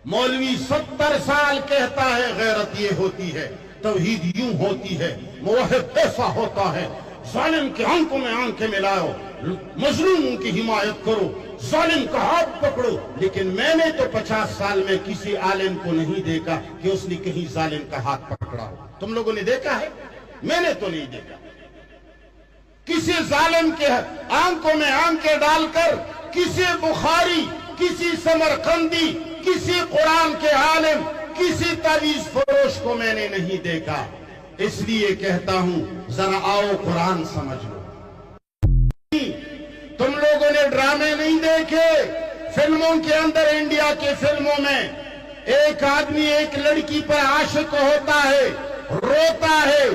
मौलवी 70 साल कहता है गैरत ये होती है, तौहीद यूं होती है, मुवहिद ऐसा होता है, जालिम के आंखों में आंखें मिलाओ, मजलूम की हिमायत करो, जालिम का हाथ पकड़ो। लेकिन मैंने तो 50 साल में किसी आलिम को नहीं देखा कि उसने कहीं जालिम का हाथ पकड़ा हो। तुम लोगों ने देखा है? मैंने तो नहीं देखा। किसी जालिम के आंखों में आंखें डालकर किसी बुखारी, किसी समरकंदी, किसी कुरान के आलिम, किसी तावीज फरोश को मैंने नहीं देखा। इसलिए कहता हूं, जरा आओ कुरान समझ लो। तुम लोगों ने ड्रामे नहीं देखे? फिल्मों के अंदर, इंडिया के फिल्मों में एक आदमी एक लड़की पर आशिक होता है, रोता है,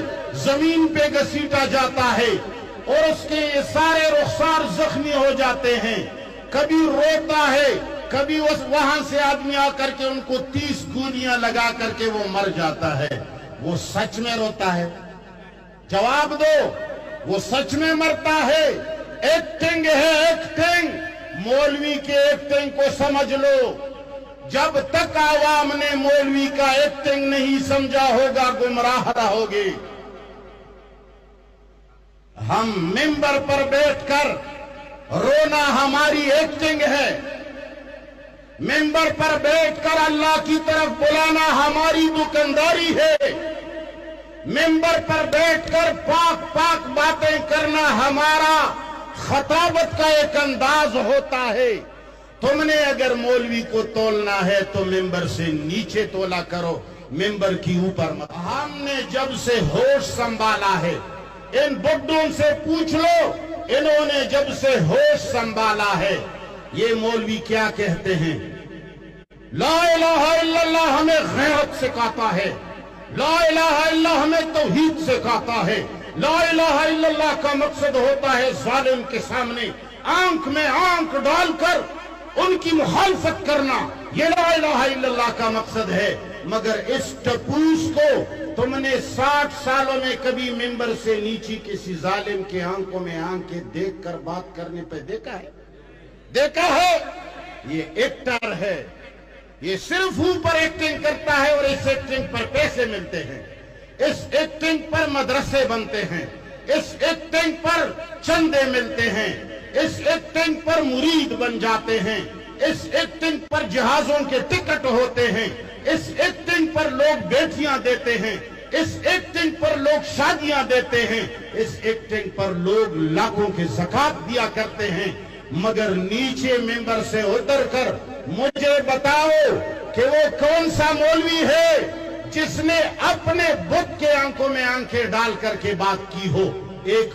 जमीन पे घसीटा जाता है और उसके ये सारे रुखसार जख्मी हो जाते हैं। कभी रोता है, कभी वहां से आदमी आकर के उनको 30 गोलियां लगा करके वो मर जाता है। वो सच में रोता है? जवाब दो। वो सच में मरता है? एक्टिंग है, एक्टिंग। मौलवी के एक्टिंग को समझ लो। जब तक आवाम ने मौलवी का एक्टिंग नहीं समझा होगा, गुमराह रहोगे। हम मिंबर पर बैठकर रोना हमारी एक्टिंग है, मिंबर पर बैठकर अल्लाह की तरफ बुलाना हमारी दुकानदारी है, मिंबर पर बैठकर पाक पाक बातें करना हमारा खताबत का एक अंदाज होता है। तुमने अगर मौलवी को तोलना है तो मिंबर से नीचे तोला करो, मिंबर की ऊपर मत। हमने जब से होश संभाला है, इन बुड्ढों से पूछ लो, इन्होंने जब से होश संभाला है, ये मौलवी क्या कहते हैं? ला इलाहा इल्लल्लाह हमें गैरत सिखाता है, ला इलाहा इल्लल्लाह हमें तौहीद सिखाता है, ला इलाहा इल्लल्लाह का मकसद होता है जालिम के सामने आंख में आंख डालकर उनकी मुखालफत करना, ये ला इलाहा इल्लल्लाह का मकसद है। मगर इस टपूस को तुमने 60 सालों में कभी मिंबर से नीचे किसी जालिम के आंखों में आंखें देखकर बात करने पे देखा है? देखा है? ये एक्टर है, ये सिर्फ ऊपर एक्टिंग करता है और इस एक्टिंग पर पैसे मिलते हैं, इस एक्टिंग पर मदरसे बनते हैं, इस एक्टिंग पर चंदे मिलते हैं, इस एक्टिंग पर मुरीद बन जाते हैं, इस एक्टिंग पर जहाजों के टिकट होते हैं, इस एक्टिंग पर लोग बेटियां देते हैं, इस एक्टिंग पर लोग शादियां देते हैं, इस एक्टिंग पर लोग लाखों के ज़कात दिया करते हैं। मगर नीचे मेंबर से उतर कर मुझे बताओ कि वो कौन सा मौलवी है जिसने अपने बुत के आंखों में आंखें डाल करके बात की हो? एक